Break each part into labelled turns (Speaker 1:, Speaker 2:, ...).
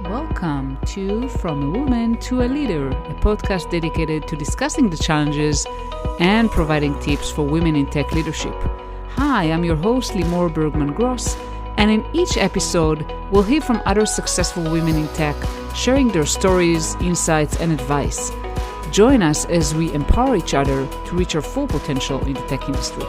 Speaker 1: Welcome to From a Woman to a Leader, a podcast dedicated to discussing the challenges and providing tips for women in tech leadership. Hi, I'm your host, Limor Bergman-Gross, and in each episode, we'll hear from other successful women in tech, sharing their stories, insights, and advice. Join us as we empower each other to reach our full potential in the tech industry.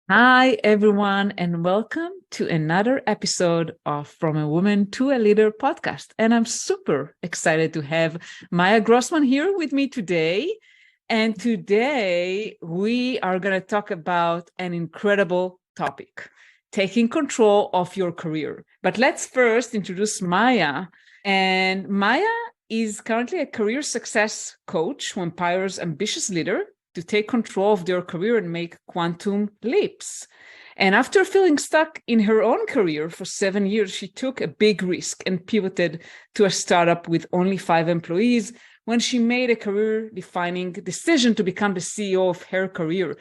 Speaker 1: Hi, everyone, and welcome to another episode of From a Woman to a Leader podcast. And I'm super excited to have Maya Grossman here with me today. And today we are going to talk about an incredible topic, taking control of your career. But let's first introduce Maya. And Maya is currently a career success coach who empowers ambitious leaders to take control of their career and make quantum leaps. And after feeling stuck in her own career for 7 years, she took a big risk and pivoted to a startup with only 5 employees when she made a career-defining decision to become the CEO of her career.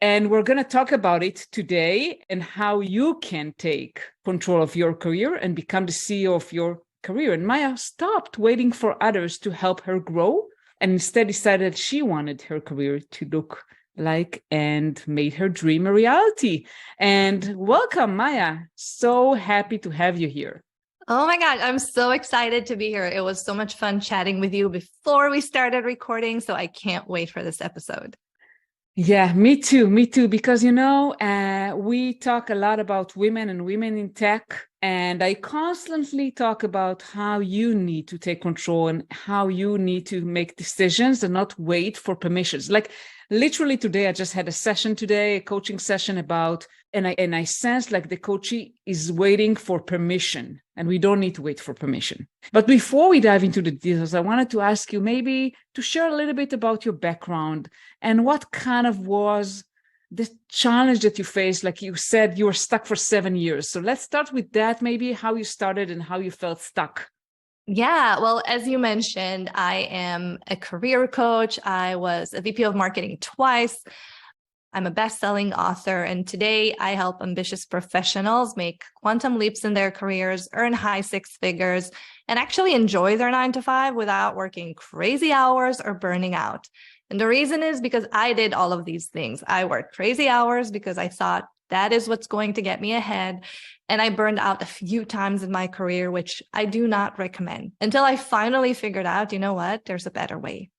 Speaker 1: And we're going to talk about it today and how you can take control of your career and become the CEO of your career. And Maya stopped waiting for others to help her grow and instead decided she wanted her career to look like and made her dream a reality. And welcome, Maya. So happy to have you here.
Speaker 2: Oh my God, I'm so excited to be here. It was so much fun chatting with you before we started recording, so I can't wait for this episode.
Speaker 1: Yeah, me too, because, we talk a lot about women and women in tech, and I constantly talk about how you need to take control and how you need to make decisions and not wait for permissions. Like literally today, I just had a coaching session about, and I sensed like the coachee is waiting for permission, and we don't need to wait for permission. But before we dive into the details, I wanted to ask you maybe to share a little bit about your background and what kind of was the challenge that you faced. Like you said, you were stuck for 7 years. So let's start with that, maybe how you started and how you felt stuck.
Speaker 2: Yeah, well, as you mentioned, I am a career coach. I was a VP of marketing twice. I'm a best-selling author, and today I help ambitious professionals make quantum leaps in their careers, earn high 6 figures, and actually enjoy their 9 to 5 without working crazy hours or burning out. And the reason is because I did all of these things. I worked crazy hours because I thought that is what's going to get me ahead. And I burned out a few times in my career, which I do not recommend, until I finally figured out, you know what, there's a better way.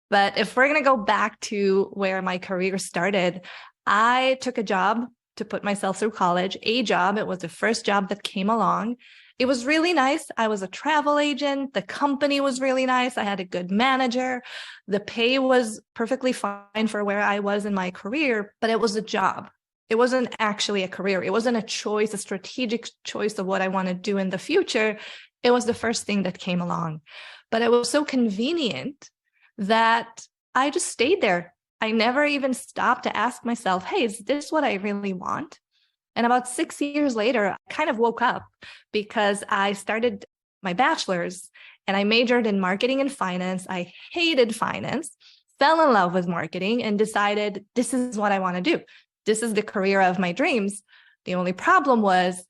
Speaker 2: But if we're going to go back to where my career started, I took a job to put myself through college, a job. It was the first job that came along. It was really nice. I was a travel agent. The company was really nice. I had a good manager. The pay was perfectly fine for where I was in my career, but it was a job. It wasn't actually a career. It wasn't a choice, a strategic choice of what I want to do in the future. It was the first thing that came along. But it was so convenient that I just stayed there. I never even stopped to ask myself, hey, is this what I really want? And about 6 years later, I kind of woke up because I started my bachelor's and I majored in marketing and finance. I hated finance, fell in love with marketing, and decided this is what I want to do. This is the career of my dreams. The only problem was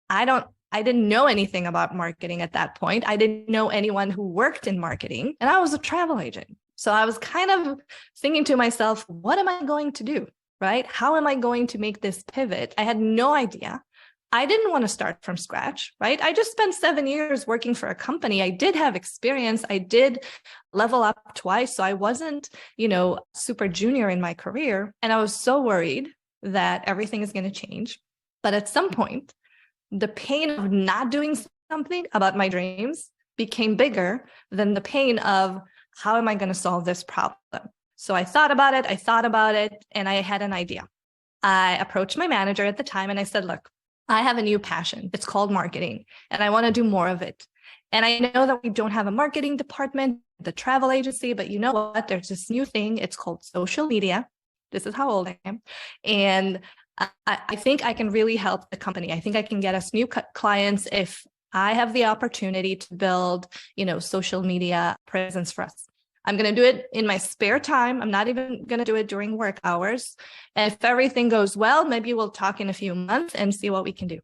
Speaker 2: I didn't know anything about marketing at that point. I didn't know anyone who worked in marketing, and I was a travel agent. So I was kind of thinking to myself, what am I going to do, right? How am I going to make this pivot? I had no idea. I didn't want to start from scratch, right? I just spent 7 years working for a company. I did have experience. I did level up twice. So I wasn't, super junior in my career. And I was so worried that everything is going to change. But at some point, the pain of not doing something about my dreams became bigger than the pain of how am I going to solve this problem? So I thought about it, and I had an idea. I approached my manager at the time and I said, look, I have a new passion. It's called marketing, and I want to do more of it. And I know that we don't have a marketing department, the travel agency, but you know what? There's this new thing. It's called social media. This is how old I am. And I think I can really help the company. I think I can get us new clients if I have the opportunity to build, social media presence for us. I'm going to do it in my spare time. I'm not even going to do it during work hours. And if everything goes well, maybe we'll talk in a few months and see what we can do.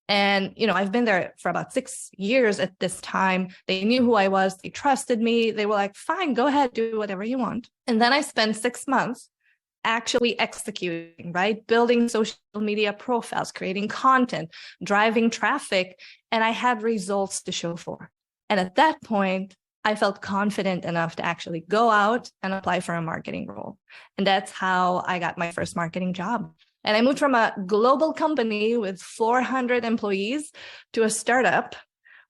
Speaker 2: And, I've been there for about 6 years at this time. They knew who I was. They trusted me. They were like, fine, go ahead, do whatever you want. And then I spent 6 months actually executing, right? Building social media profiles, creating content, driving traffic. And I had results to show for. And at that point, I felt confident enough to actually go out and apply for a marketing role. And that's how I got my first marketing job. And I moved from a global company with 400 employees to a startup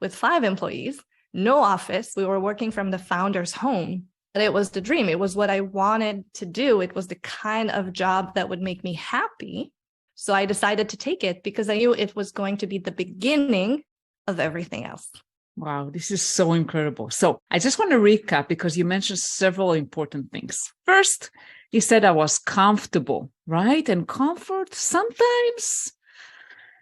Speaker 2: with 5 employees, no office. We were working from the founder's home. But it was the dream. It was what I wanted to do. It was the kind of job that would make me happy. So I decided to take it because I knew it was going to be the beginning of everything else.
Speaker 1: Wow, this is so incredible. So I just want to recap because you mentioned several important things. First, you said I was comfortable, right? And comfort sometimes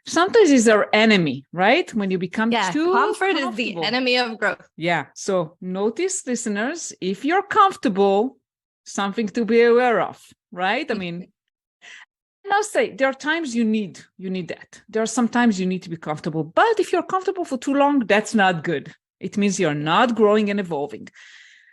Speaker 1: is our enemy, right? When you become too
Speaker 2: comfort is the enemy of growth.
Speaker 1: Yeah. So notice, listeners, if you're comfortable, something to be aware of, right? I mean, and I'll say there are times you need that. There are sometimes you need to be comfortable, but if you're comfortable for too long, that's not good. It means you're not growing and evolving.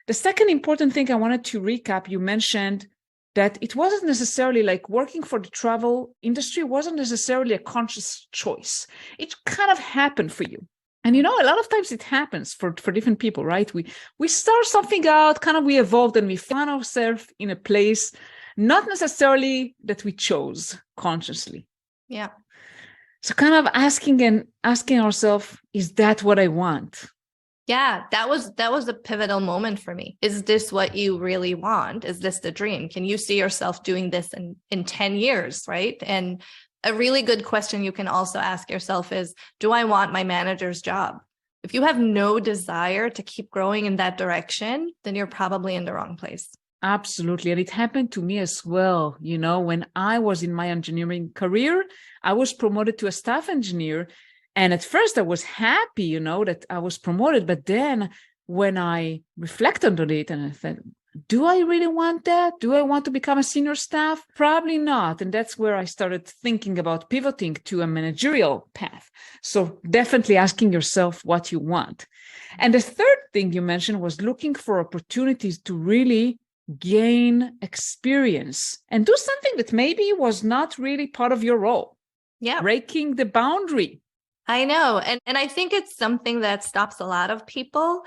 Speaker 1: The second important thing I wanted to recap, you mentioned that it wasn't necessarily like working for the travel industry wasn't necessarily a conscious choice. It kind of happened for you. And a lot of times it happens for different people, right? We start something out, kind of we evolved and we find ourselves in a place, not necessarily that we chose consciously.
Speaker 2: Yeah.
Speaker 1: So kind of asking ourselves, is that what I want?
Speaker 2: Yeah, that was a pivotal moment for me. Is this what you really want? Is this the dream? Can you see yourself doing this in 10 years, right? And a really good question you can also ask yourself is, do I want my manager's job? If you have no desire to keep growing in that direction, then you're probably in the wrong place.
Speaker 1: Absolutely. And it happened to me as well. When I was in my engineering career, I was promoted to a staff engineer. And at first I was happy, that I was promoted. But then when I reflected on it and I thought, do I really want that? Do I want to become a senior staff? Probably not. And that's where I started thinking about pivoting to a managerial path. So definitely asking yourself what you want. And the third thing you mentioned was looking for opportunities to really gain experience and do something that maybe was not really part of your role.
Speaker 2: Yeah.
Speaker 1: Breaking the boundary.
Speaker 2: I know. And I think it's something that stops a lot of people.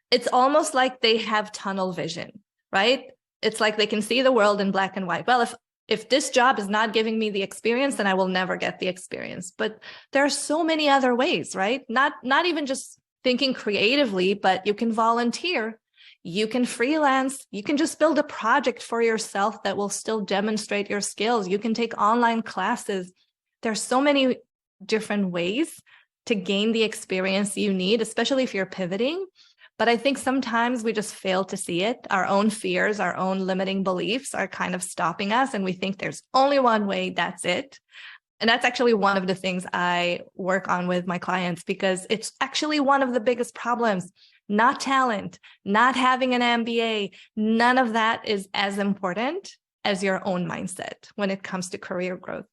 Speaker 2: It's almost like they have tunnel vision, right? It's like they can see the world in black and white. Well, if this job is not giving me the experience, then I will never get the experience. But there are so many other ways, right? Not even just thinking creatively, but you can volunteer. You can freelance. You can just build a project for yourself that will still demonstrate your skills. You can take online classes. There's so many different ways to gain the experience you need, especially if you're pivoting. But I think sometimes we just fail to see it. Our own fears, our own limiting beliefs are kind of stopping us. And we think there's only one way, that's it. And that's actually one of the things I work on with my clients, because it's actually one of the biggest problems. Not talent, not having an MBA, none of that is as important as your own mindset when it comes to career growth.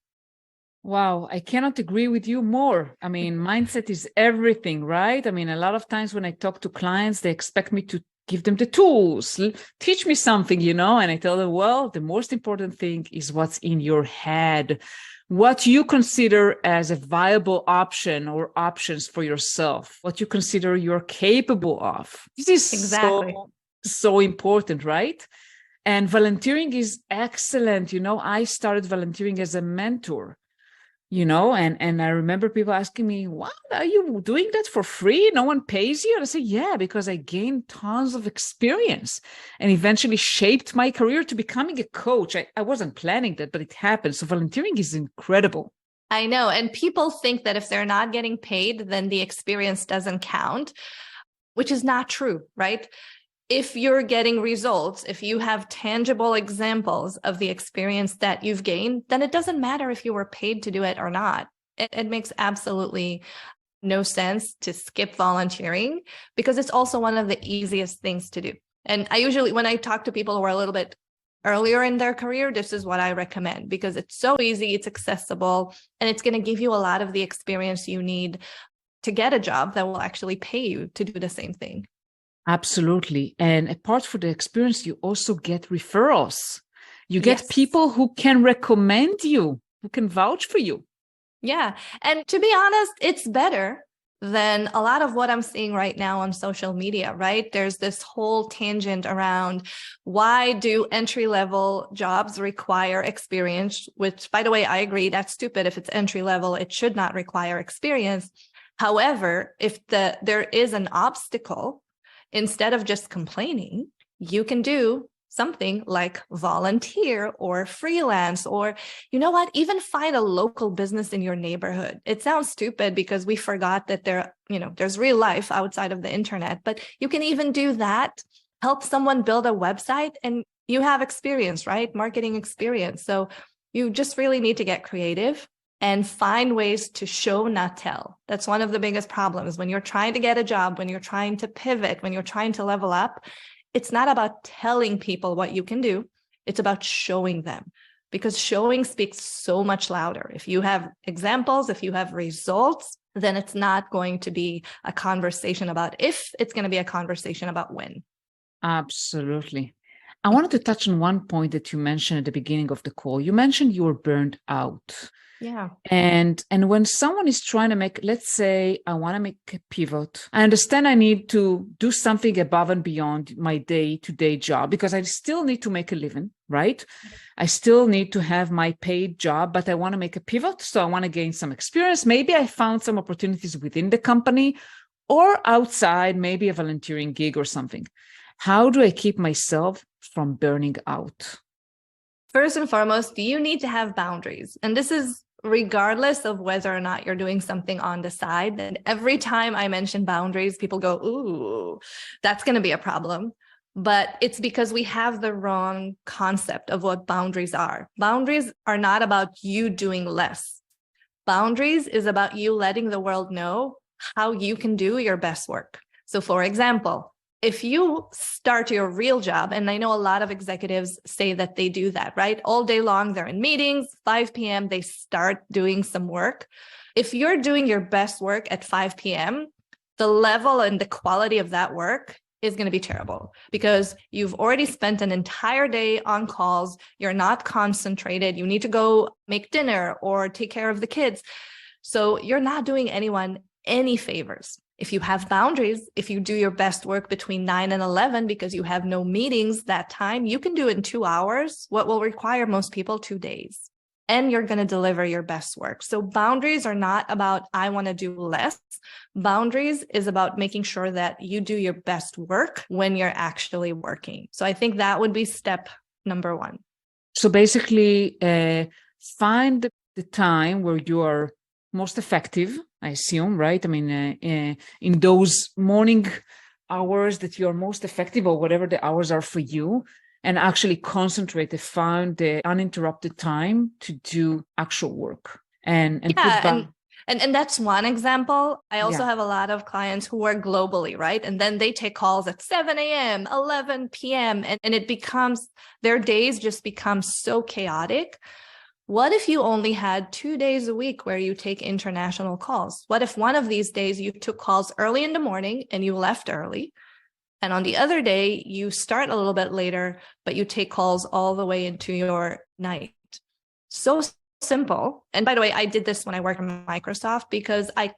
Speaker 1: Wow, I cannot agree with you more. I mean, mindset is everything, right? I mean, a lot of times when I talk to clients, they expect me to give them the tools, teach me something, and I tell them, well, the most important thing is what's in your head, what you consider as a viable option or options for yourself, what you consider you're capable of. This is
Speaker 2: exactly
Speaker 1: so important, right? And volunteering is excellent. I started volunteering as a mentor. And I remember people asking me, what, are you doing that for free? No one pays you? And I say, yeah, because I gained tons of experience and eventually shaped my career to becoming a coach. I wasn't planning that, but it happened. So volunteering is incredible.
Speaker 2: I know. And people think that if they're not getting paid, then the experience doesn't count, which is not true, right? If you're getting results, if you have tangible examples of the experience that you've gained, then it doesn't matter if you were paid to do it or not. It makes absolutely no sense to skip volunteering because it's also one of the easiest things to do. And I usually, when I talk to people who are a little bit earlier in their career, this is what I recommend because it's so easy, it's accessible, and it's going to give you a lot of the experience you need to get a job that will actually pay you to do the same thing.
Speaker 1: Absolutely. And apart from the experience, you also get referrals. You get
Speaker 2: Yes.
Speaker 1: people who can recommend you, who can vouch for you.
Speaker 2: Yeah. And to be honest, it's better than a lot of what I'm seeing right now on social media, right? There's this whole tangent around why do entry-level jobs require experience, which, by the way, I agree, that's stupid. If it's entry-level, it should not require experience. However, if there is an obstacle, instead of just complaining, you can do something like volunteer or freelance, or you know what, even find a local business in your neighborhood. It sounds stupid because we forgot that there's real life outside of the internet, but you can even do that, help someone build a website, and you have experience, right? Marketing experience. So you just really need to get creative and find ways to show, not tell. That's one of the biggest problems when you're trying to get a job, when you're trying to pivot, when you're trying to level up. It's not about telling people what you can do. It's about showing them, because showing speaks so much louder. If you have examples, if you have results, then it's not going to be a conversation about if, it's going to be a conversation about when.
Speaker 1: Absolutely. I wanted to touch on one point that you mentioned at the beginning of the call. You mentioned you were burned out.
Speaker 2: Yeah.
Speaker 1: And when someone is trying to make, let's say, I want to make a pivot, I understand I need to do something above and beyond my day-to-day job because I still need to make a living, right? I still need to have my paid job, but I want to make a pivot. So I want to gain some experience. Maybe I found some opportunities within the company or outside, maybe a volunteering gig or something. How do I keep myself from burning out?
Speaker 2: First and foremost, you need to have boundaries. And this is regardless of whether or not you're doing something on the side. And every time I mention boundaries, people go, ooh, that's going to be a problem. But it's because we have the wrong concept of what boundaries are. Boundaries are not about you doing less. Boundaries is about you letting the world know how you can do your best work. So for example, if you start your real job, and I know a lot of executives say that they do that, right? All day long, they're in meetings, 5 p.m., they start doing some work. If you're doing your best work at 5 p.m., the level and the quality of that work is going to be terrible because you've already spent an entire day on calls. You're not concentrated. You need to go make dinner or take care of the kids. So you're not doing anyone any favors. If you have boundaries, if you do your best work between 9 and 11 because you have no meetings that time, you can do it in 2 hours, what will require most people 2 days. And you're going to deliver your best work. So boundaries are not about, I want to do less. Boundaries is about making sure that you do your best work when you're actually working. So I think that would be step number 1.
Speaker 1: So basically, find the time where you are most effective, I assume, right? I mean, in those morning hours that you're most effective or whatever the hours are for you, and actually concentrate and find the uninterrupted time to do actual work and put back.
Speaker 2: And that's one example. I also have a lot of clients who work globally, right? And then they take calls at 7 a.m., 11 p.m., and it becomes, their days just become so chaotic. What if you only had 2 days a week where you take international calls? What if one of these days you took calls early in the morning and you left early? And on the other day, you start a little bit later, but you take calls all the way into your night. So simple. And by the way, I did this when I worked at Microsoft because I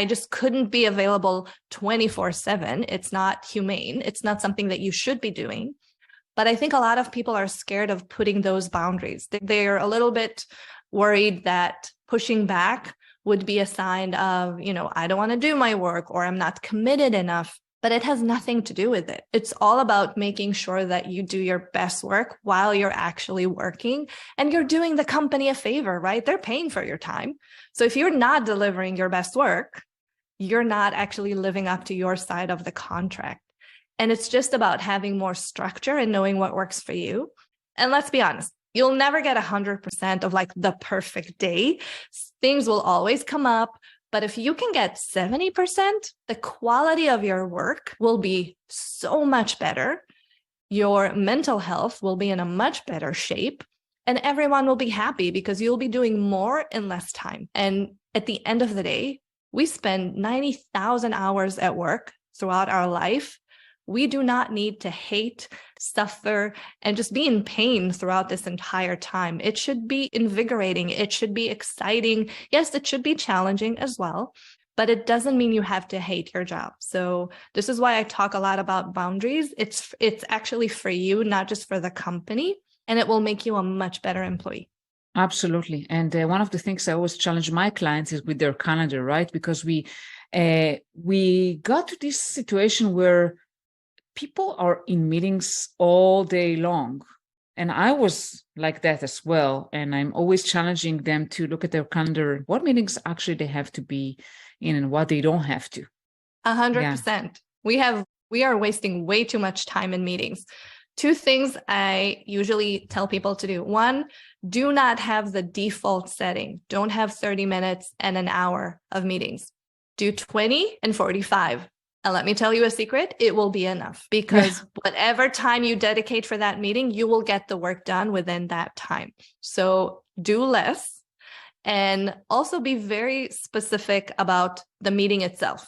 Speaker 2: just couldn't be available 24/7. It's not humane. It's not something that you should be doing. But I think a lot of people are scared of putting those boundaries. They're a little bit worried that pushing back would be a sign of, I don't want to do my work or I'm not committed enough. But it has nothing to do with it. It's all about making sure that you do your best work while you're actually working and you're doing the company a favor, right? They're paying for your time. So if you're not delivering your best work, you're not actually living up to your side of the contract. And it's just about having more structure and knowing what works for you. And let's be honest, you'll never get 100% of like the perfect day. Things will always come up. But if you can get 70%, the quality of your work will be so much better. Your mental health will be in a much better shape, and everyone will be happy because you'll be doing more in less time. And at the end of the day, we spend 90,000 hours at work throughout our life. We do not need to hate, suffer, and just be in pain throughout this entire time. It should be invigorating. It should be exciting. Yes, it should be challenging as well, but it doesn't mean you have to hate your job. So this is why I talk a lot about boundaries. It's actually for you, not just for the company, and it will make you a much better employee.
Speaker 1: Absolutely. And one of the things I always challenge my clients is with their calendar, right? Because we got to this situation where people are in meetings all day long. And I was like that as well. And I'm always challenging them to look at their calendar, what meetings actually they have to be in and what they don't have to.
Speaker 2: 100%. We are wasting way too much time in meetings. Two things I usually tell people to do. One, do not have the default setting. Don't have 30 minutes and an hour of meetings. Do 20 and 45. And let me tell you a secret, it will be enough, because whatever time you dedicate for that meeting, you will get the work done within that time. So do less, and also be very specific about the meeting itself.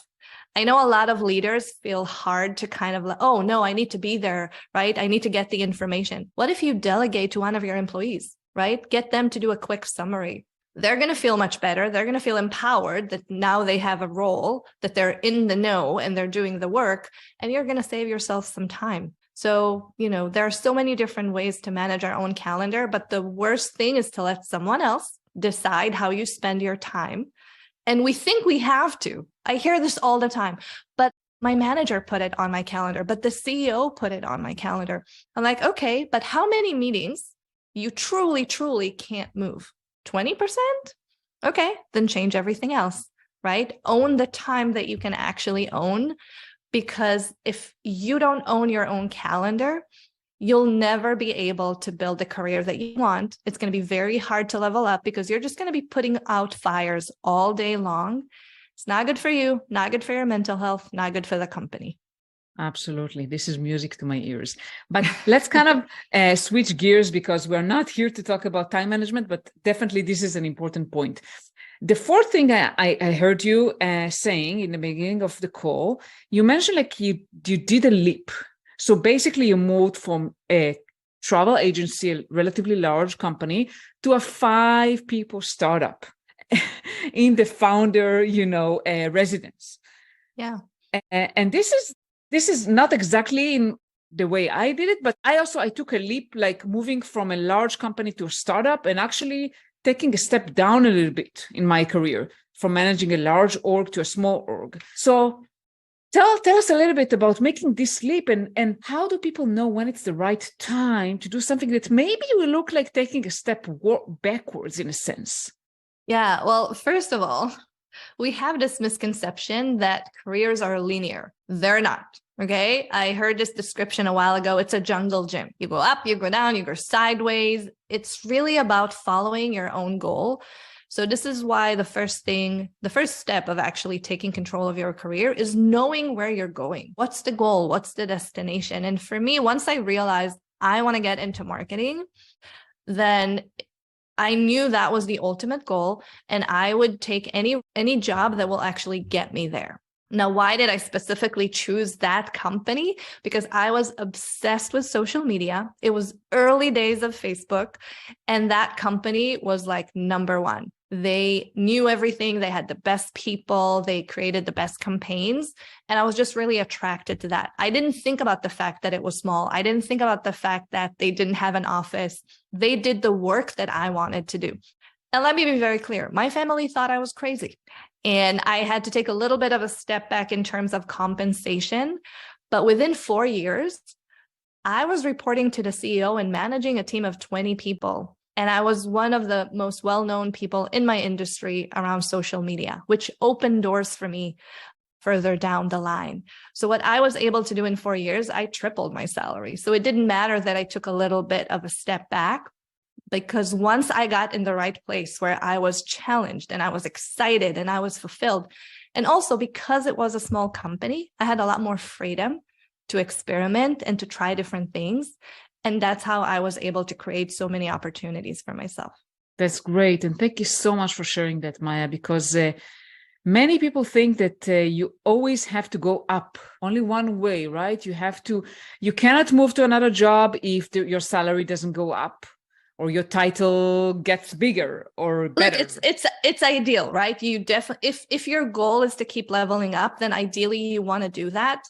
Speaker 2: I know a lot of leaders feel hard to kind of like, oh no, I need to be there, right? I need to get the information. What if you delegate to one of your employees, right? Get them to do a quick summary. They're going to feel much better. They're going to feel empowered that now they have a role, that they're in the know and they're doing the work, and you're going to save yourself some time. So, there are so many different ways to manage our own calendar, but the worst thing is to let someone else decide how you spend your time. And we think we have to. I hear this all the time, but my manager put it on my calendar, but the CEO put it on my calendar. I'm like, okay, but how many meetings you truly, truly can't move? 20%? Okay, then change everything else, right? Own the time that you can actually own, because if you don't own your own calendar, you'll never be able to build the career that you want. It's going to be very hard to level up because you're just going to be putting out fires all day long. It's not good for you, not good for your mental health, not good for the company.
Speaker 1: Absolutely. This is music to my ears. But let's kind of switch gears, because we're not here to talk about time management, but definitely this is an important point. The fourth thing I heard you saying in the beginning of the call, you mentioned like you did a leap. So basically you moved from a travel agency, a relatively large company, to a 5-people startup in the founder, residence.
Speaker 2: Yeah.
Speaker 1: And this is not exactly in the way I did it, but I took a leap, like moving from a large company to a startup, and actually taking a step down a little bit in my career from managing a large org to a small org. So tell us a little bit about making this leap, and how do people know when it's the right time to do something that maybe will look like taking a step backwards in a sense?
Speaker 2: Yeah, well, first of all, we have this misconception that careers are linear. They're not. Okay. I heard this description a while ago. It's a jungle gym. You go up, you go down, you go sideways. It's really about following your own goal. So this is why the first step of actually taking control of your career is knowing where you're going. What's the goal? What's the destination? And for me, once I realized I want to get into marketing, then I knew that was the ultimate goal, and I would take any job that will actually get me there. Now, why did I specifically choose that company? Because I was obsessed with social media. It was early days of Facebook, and that company was like number one. They knew everything. They had the best people. They created the best campaigns. And I was just really attracted to that. I didn't think about the fact that it was small. I didn't think about the fact that they didn't have an office. They did the work that I wanted to do. And let me be very clear. My family thought I was crazy. And I had to take a little bit of a step back in terms of compensation. But within 4 years, I was reporting to the CEO and managing a team of 20 people. And I was one of the most well-known people in my industry around social media, which opened doors for me further down the line. So what I was able to do in 4 years, I tripled my salary. So it didn't matter that I took a little bit of a step back. Because once I got in the right place where I was challenged and I was excited and I was fulfilled, and also because it was a small company, I had a lot more freedom to experiment and to try different things. And that's how I was able to create so many opportunities for myself.
Speaker 1: That's great. And thank you so much for sharing that, Maya, because many people think that you always have to go up only one way, right? You cannot move to another job if your salary doesn't go up or your title gets bigger or better.
Speaker 2: Look, it's ideal, right? You definitely, if your goal is to keep leveling up, then ideally you want to do that.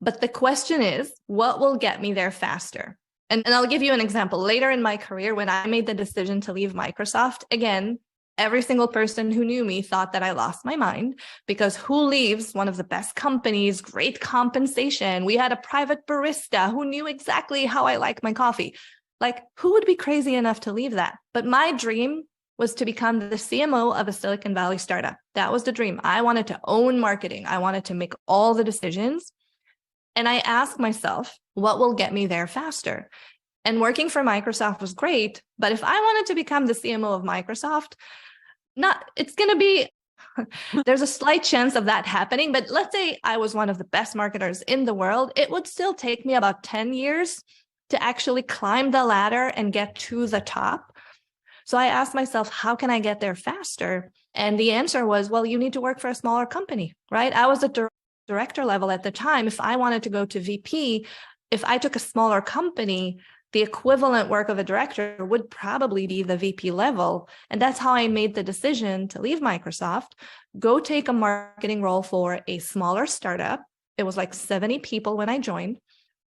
Speaker 2: But the question is, what will get me there faster? And I'll give you an example. Later in my career, when I made the decision to leave Microsoft, again, every single person who knew me thought that I lost my mind, because who leaves one of the best companies, great compensation? We had a private barista who knew exactly how I like my coffee. Like, who would be crazy enough to leave that? But my dream was to become the CMO of a Silicon Valley startup. That was the dream. I wanted to own marketing. I wanted to make all the decisions. And I asked myself, what will get me there faster? And working for Microsoft was great. But if I wanted to become the CMO of Microsoft, it's going to be, there's a slight chance of that happening. But let's say I was one of the best marketers in the world, it would still take me about 10 years to actually climb the ladder and get to the top. So I asked myself, how can I get there faster? And the answer was, well, you need to work for a smaller company, right? I was at director level at the time. If I wanted to go to VP, if I took a smaller company, the equivalent work of a director would probably be the VP level. And that's how I made the decision to leave Microsoft, go take a marketing role for a smaller startup. It was like 70 people when I joined,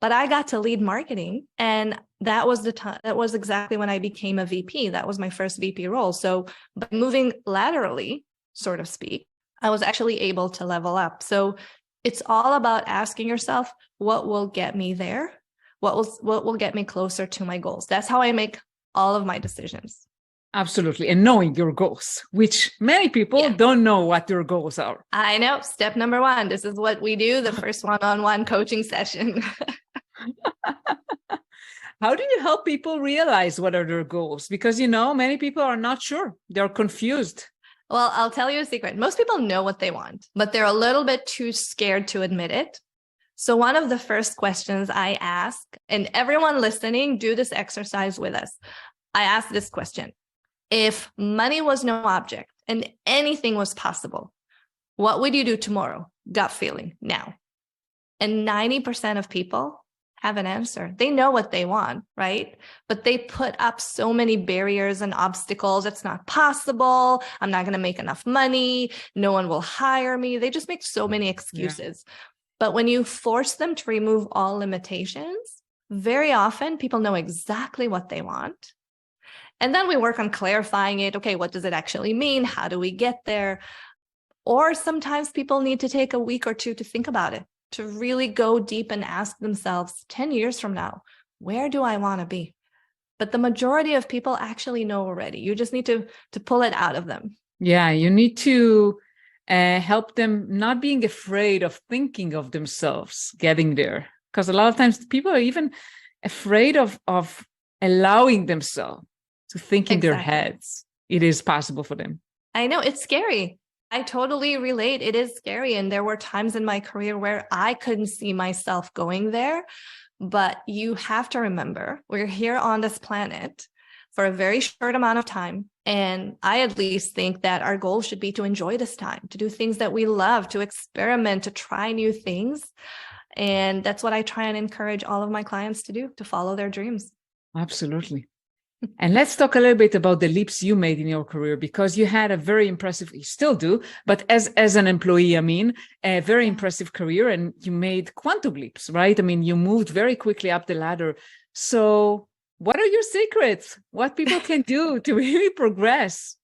Speaker 2: but I got to lead marketing. And that was the time, that was exactly when I became a VP. That was my first VP role. So by moving laterally, so to speak, I was actually able to level up. So it's all about asking yourself, what will get me there? What will get me closer to my goals? That's how I make all of my decisions.
Speaker 1: Absolutely. And knowing your goals, which many people don't know what your goals are.
Speaker 2: I know. Step number one. This is what we do, the first one-on-one coaching session.
Speaker 1: How do you help people realize what are their goals? Because, many people are not sure. They're confused.
Speaker 2: Well, I'll tell you a secret. Most people know what they want, but they're a little bit too scared to admit it. So one of the first questions I ask, and everyone listening, do this exercise with us. I ask this question: if money was no object and anything was possible, what would you do tomorrow? Gut feeling now. And 90% of people have an answer. They know what they want, right? But they put up so many barriers and obstacles. It's not possible. I'm not going to make enough money. No one will hire me. They just make so many excuses. Yeah. But when you force them to remove all limitations, very often people know exactly what they want. And then we work on clarifying it. Okay, what does it actually mean? How do we get there? Or sometimes people need to take a week or two to think about it, to really go deep and ask themselves, 10 years from now, where do I want to be? But the majority of people actually know already. You just need to pull it out of them.
Speaker 1: Yeah, you need to help them not being afraid of thinking of themselves getting there. Because a lot of times people are even afraid of allowing themselves to think in their heads. It is possible for them.
Speaker 2: I know, it's scary. I totally relate. It is scary. And there were times in my career where I couldn't see myself going there. But you have to remember, we're here on this planet for a very short amount of time. And I at least think that our goal should be to enjoy this time, to do things that we love, to experiment, to try new things. And that's what I try and encourage all of my clients to do, to follow their dreams.
Speaker 1: Absolutely. And let's talk a little bit about the leaps you made in your career, because you had a very impressive, you still do, but as an employee, a very impressive career, and you made quantum leaps, right? You moved very quickly up the ladder. So what are your secrets? What people can do to really progress?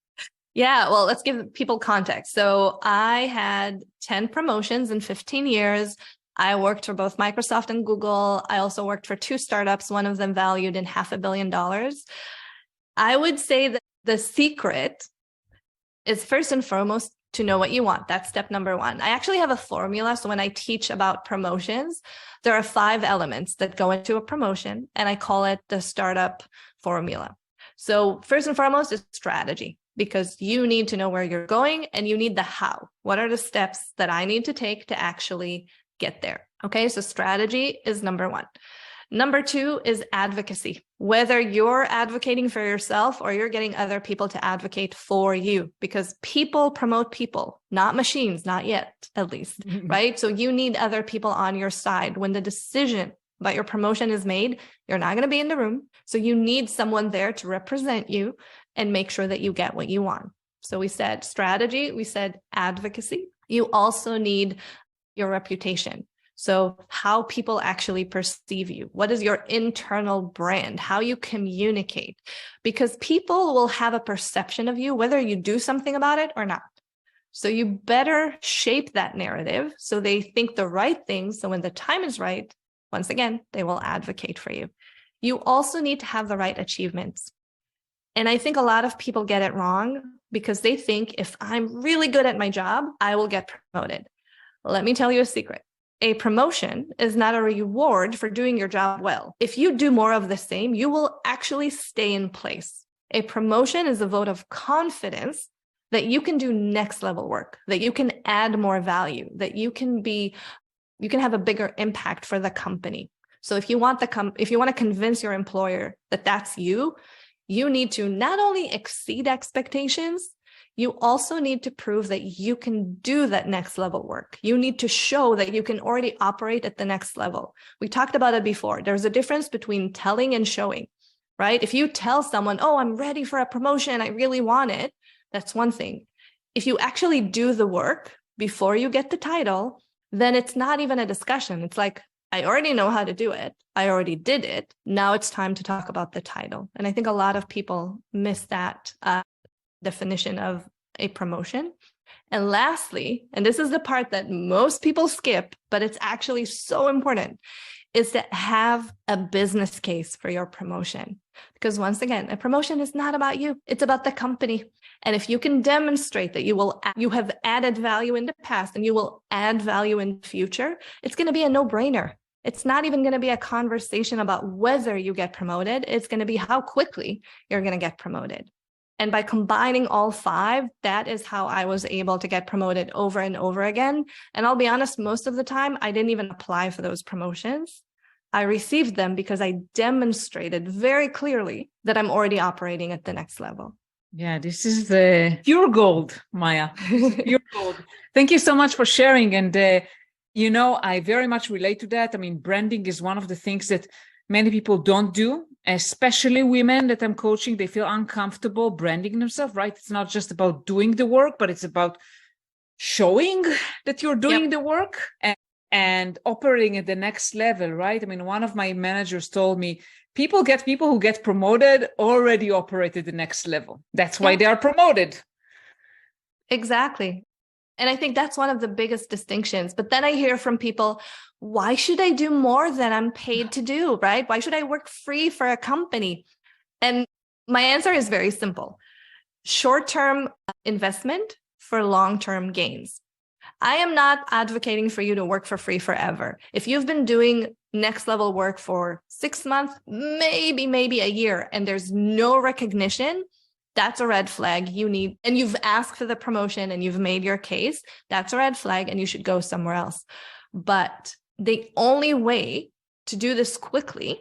Speaker 2: Yeah, well, let's give people context. So I had 10 promotions in 15 years. I worked for both Microsoft and Google. I also worked for 2 startups, one of them valued in $500 million. I would say that the secret is first and foremost to know what you want. That's step number 1. I actually have a formula. So when I teach about promotions, there are 5 elements that go into a promotion, and I call it the startup formula. So first and foremost is strategy, because you need to know where you're going and you need the how. What are the steps that I need to take to actually get there? Okay, so strategy is number one. Number two is advocacy. Whether you're advocating for yourself or you're getting other people to advocate for you, because people promote people, not machines, not yet, at least, right? So you need other people on your side. When the decision about your promotion is made, you're not going to be in the room. So you need someone there to represent you and make sure that you get what you want. So we said strategy, we said advocacy. You also need your reputation. So how people actually perceive you. What is your internal brand? How you communicate? Because people will have a perception of you, whether you do something about it or not. So you better shape that narrative so they think the right things. So when the time is right, once again, they will advocate for you. You also need to have the right achievements. And I think a lot of people get it wrong because they think if I'm really good at my job, I will get promoted. Let me tell you a secret. A promotion is not a reward for doing your job well. If you do more of the same, you will actually stay in place. A promotion is a vote of confidence that you can do next level work, that you can add more value, that you can have a bigger impact for the company. So if you want to convince your employer that that's you, you need to not only exceed expectations, you also need to prove that you can do that next level work. You need to show that you can already operate at the next level. We talked about it before. There's a difference between telling and showing, right? If you tell someone, oh, I'm ready for a promotion, I really want it, that's one thing. If you actually do the work before you get the title, then it's not even a discussion. It's like, I already know how to do it. I already did it. Now it's time to talk about the title. And I think a lot of people miss that definition of a promotion. And lastly, and this is the part that most people skip, but it's actually so important, is to have a business case for your promotion. Because once again, a promotion is not about you. It's about the company. And if you can demonstrate that you have added value in the past and you will add value in the future, it's going to be a no-brainer. It's not even going to be a conversation about whether you get promoted. It's going to be how quickly you're going to get promoted. And by combining all five, that is how I was able to get promoted over and over again. And I'll be honest, most of the time, I didn't even apply for those promotions. I received them because I demonstrated very clearly that I'm already operating at the next level.
Speaker 1: Yeah, this is the pure gold, Maya. Pure gold. Thank you so much for sharing. And, I very much relate to that. I mean, branding is one of the things that many people don't do, especially women that I'm coaching. They feel uncomfortable branding themselves, right? It's not just about doing the work, but it's about showing that you're doing the work and operating at the next level, right? I mean, one of my managers told me, people who get promoted already operate at the next level. That's why they are promoted.
Speaker 2: Exactly. And I think that's one of the biggest distinctions. But then I hear from people, why should I do more than I'm paid to do, right? Why should I work free for a company? And my answer is very simple. Short-term investment for long-term gains. I am not advocating for you to work for free forever. If you've been doing next level work for 6 months, maybe a year, and there's no recognition, that's a red flag. And you've asked for the promotion and you've made your case, that's a red flag and you should go somewhere else. But the only way to do this quickly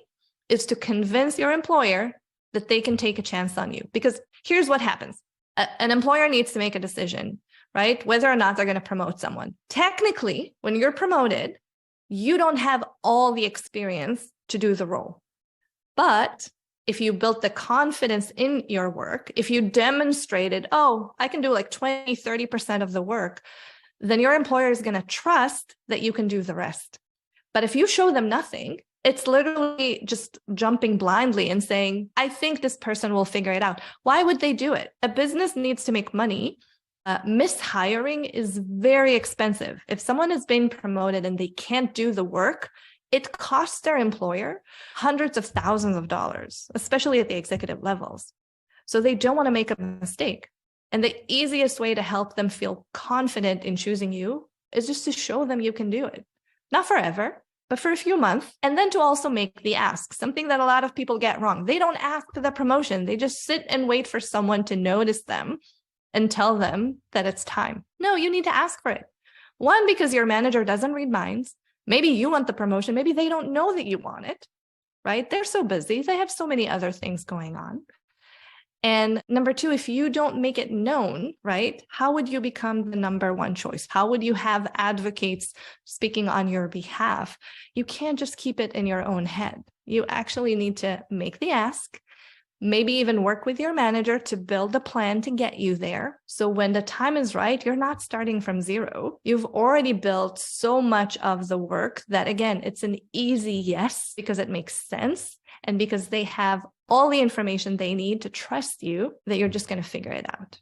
Speaker 2: is to convince your employer that they can take a chance on you. Because here's what happens. An employer needs to make a decision, right? Whether or not they're going to promote someone. Technically, when you're promoted, you don't have all the experience to do the role. But if you built the confidence in your work, if you demonstrated, oh, I can do like 20, 30% of the work, then your employer is going to trust that you can do the rest. But if you show them nothing, it's literally just jumping blindly and saying, I think this person will figure it out. Why would they do it? A business needs to make money. Mishiring is very expensive. If someone is being promoted and they can't do the work, it costs their employer hundreds of thousands of dollars, especially at the executive levels. So they don't want to make a mistake. And the easiest way to help them feel confident in choosing you is just to show them you can do it. Not forever, but for a few months, and then to also make the ask, something that a lot of people get wrong. They don't ask for the promotion. They just sit and wait for someone to notice them and tell them that it's time. No, you need to ask for it. One, because your manager doesn't read minds. Maybe you want the promotion. Maybe they don't know that you want it, right? They're so busy. They have so many other things going on. And number two, if you don't make it known, right, how would you become the number one choice? How would you have advocates speaking on your behalf? You can't just keep it in your own head. You actually need to make the ask, maybe even work with your manager to build a plan to get you there. So when the time is right, you're not starting from zero. You've already built so much of the work that, again, it's an easy yes because it makes sense and because they have all the information they need to trust you that you're just going to figure it out.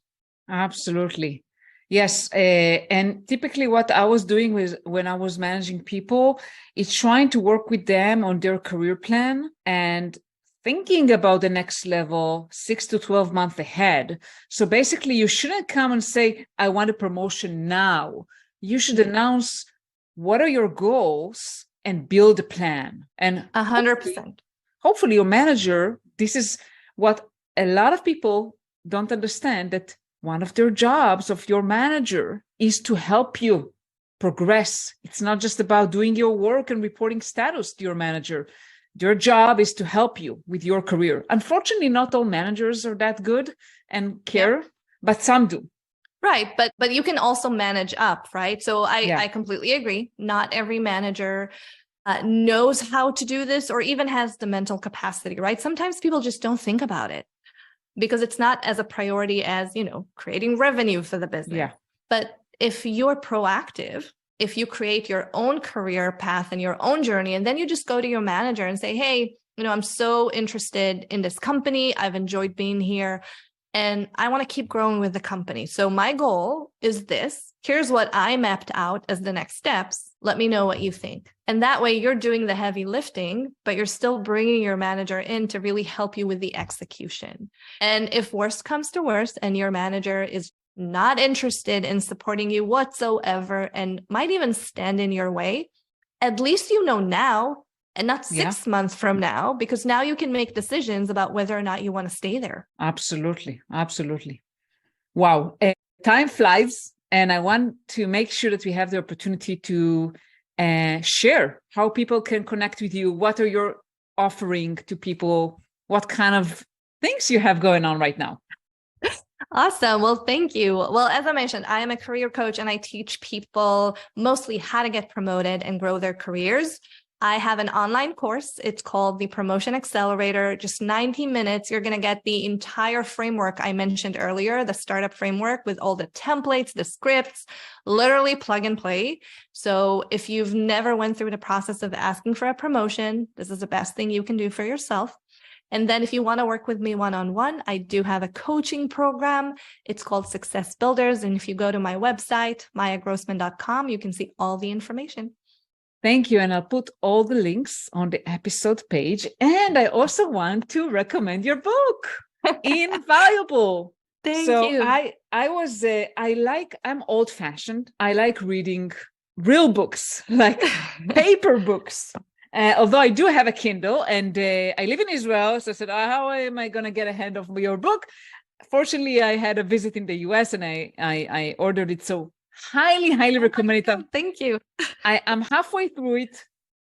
Speaker 1: Absolutely. Yes. And typically what I was doing was when I was managing people, is trying to work with them on their career plan and thinking about the next level 6 to 12 months ahead. So basically you shouldn't come and say, I want a promotion now. You should announce what are your goals and build a plan. And
Speaker 2: 100%.
Speaker 1: Hopefully your manager, this is what a lot of people don't understand, that one of their jobs of your manager is to help you progress. It's not just about doing your work and reporting status to your manager. Their job is to help you with your career. Unfortunately, not all managers are that good and care, but some do.
Speaker 2: Right. But you can also manage up, right? So I completely agree. Not every manager knows how to do this or even has the mental capacity, right? Sometimes people just don't think about it because it's not as a priority as, creating revenue for the business.
Speaker 1: Yeah.
Speaker 2: But if you're proactive, if you create your own career path and your own journey, and then you just go to your manager and say, hey, I'm so interested in this company. I've enjoyed being here and I want to keep growing with the company. So my goal is this. Here's what I mapped out as the next steps. Let me know what you think. And that way you're doing the heavy lifting, but you're still bringing your manager in to really help you with the execution. And if worst comes to worst and your manager is not interested in supporting you whatsoever and might even stand in your way, at least you know now and not 6 months from now, because now you can make decisions about whether or not you want to stay there.
Speaker 1: Absolutely. Absolutely. Wow. Time flies. And I want to make sure that we have the opportunity to share how people can connect with you. What are you offering to people? What kind of things you have going on right now?
Speaker 2: Awesome. Well, thank you. Well, as I mentioned, I am a career coach and I teach people mostly how to get promoted and grow their careers. I have an online course. It's called the Promotion Accelerator. Just 90 minutes. You're going to get the entire framework I mentioned earlier, the startup framework with all the templates, the scripts, literally plug and play. So if you've never went through the process of asking for a promotion, this is the best thing you can do for yourself. And then if you want to work with me one-on-one, I do have a coaching program. It's called Success Builders. And if you go to my website, mayagrossman.com, you can see all the information.
Speaker 1: Thank you. And I'll put all the links on the episode page. And I also want to recommend your book, Invaluable.
Speaker 2: Thank you.
Speaker 1: I'm old fashioned. I like reading real books, like paper books. Although I do have a Kindle and I live in Israel. So I said, how am I going to get a hand of your book? Fortunately, I had a visit in the US and I ordered it. So highly recommend it.
Speaker 2: Thank you.
Speaker 1: I'm halfway through it.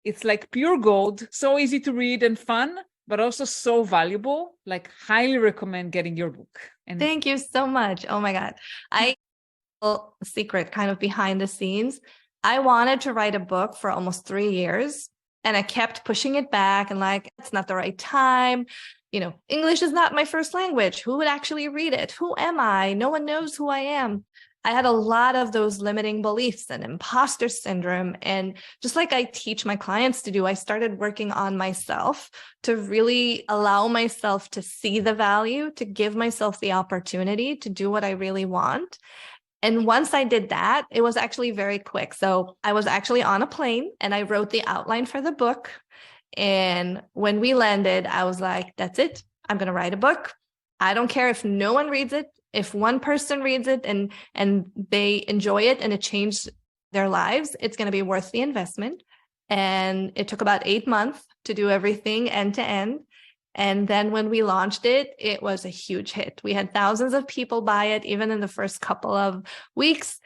Speaker 1: It's like pure gold, so easy to read and fun, but also so valuable. Like highly recommend getting your book. And
Speaker 2: thank you so much. Oh my God. Secret kind of behind the scenes. I wanted to write a book for almost 3 years and I kept pushing it back and like, it's not the right time. English is not my first language. Who would actually read it? Who am I? No one knows who I am. I had a lot of those limiting beliefs and imposter syndrome. And just like I teach my clients to do, I started working on myself to really allow myself to see the value, to give myself the opportunity to do what I really want. And once I did that, it was actually very quick. So I was actually on a plane and I wrote the outline for the book. And when we landed, I was like, that's it. I'm going to write a book. I don't care if no one reads it. If one person reads it and they enjoy it and it changed their lives, it's going to be worth the investment. And it took about 8 months to do everything end to end. And then when we launched it, it was a huge hit. We had thousands of people buy it, even in the first couple of weeks.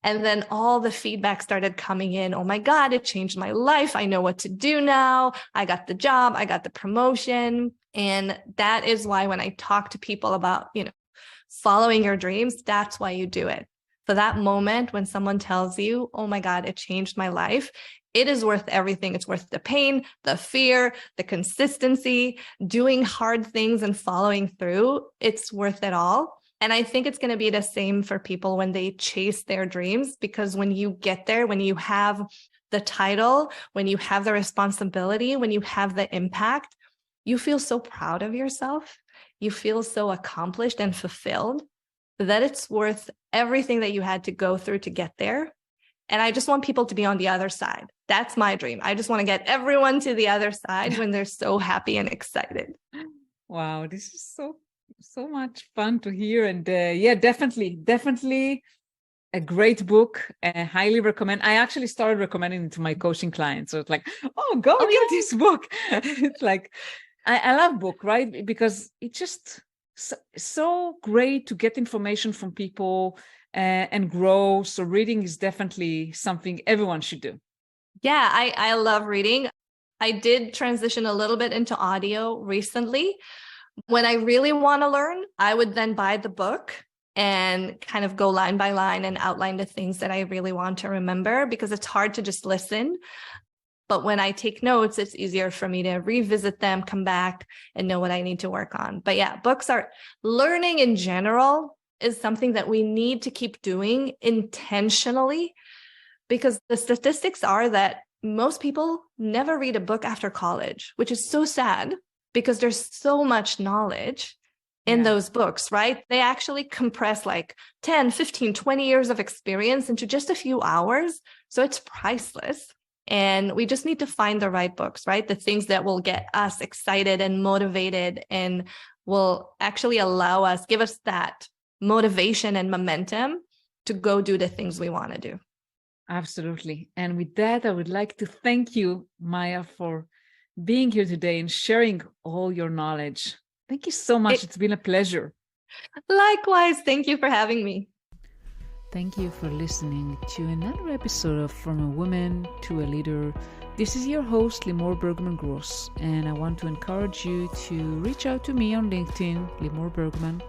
Speaker 2: And then all the feedback started coming in. Oh my God, it changed my life. I know what to do now. I got the job. I got the promotion. And that is why when I talk to people about, following your dreams, that's why you do it. For that moment when someone tells you, oh my God, it changed my life, it is worth everything. It's worth the pain, the fear, the consistency, doing hard things and following through. It's worth it all. And I think it's going to be the same for people when they chase their dreams, because when you get there, when you have the title, when you have the responsibility, when you have the impact, you feel so proud of yourself. You feel so accomplished and fulfilled that it's worth everything that you had to go through to get there. And I just want people to be on the other side. That's my dream. I just want to get everyone to the other side when they're so happy and excited.
Speaker 1: Wow, this is so much fun to hear. And yeah, definitely a great book. Highly recommend. I actually started recommending it to my coaching clients. So it's like, oh, go get this book. It's like, I love book, right? Because it's just so great to get information from people and grow. So reading is definitely something everyone should do.
Speaker 2: Yeah, I love reading. I did transition a little bit into audio recently. When I really want to learn, I would then buy the book and kind of go line by line and outline the things that I really want to remember, because it's hard to just listen. But when I take notes, it's easier for me to revisit them, come back and know what I need to work on. But yeah, learning in general is something that we need to keep doing intentionally, because the statistics are that most people never read a book after college, which is so sad because there's so much knowledge in those books, right? They actually compress like 10, 15, 20 years of experience into just a few hours. So it's priceless. And we just need to find the right books, right? The things that will get us excited and motivated and will actually give us that motivation and momentum to go do the things we want to do.
Speaker 1: Absolutely. And with that, I would like to thank you, Maya, for being here today and sharing all your knowledge. Thank you so much. It's been a pleasure.
Speaker 2: Likewise. Thank you for having me.
Speaker 1: Thank you for listening to another episode of From a Woman to a Leader. This is your host, Limor Bergman Gross, and I want to encourage you to reach out to me on LinkedIn, Limor Bergman,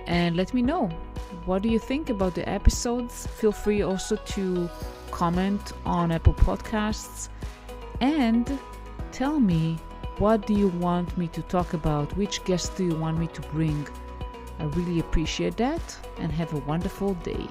Speaker 1: and let me know. What do you think about the episodes? Feel free also to comment on Apple Podcasts and tell me, what do you want me to talk about? Which guests do you want me to bring? I really appreciate that, and have a wonderful day.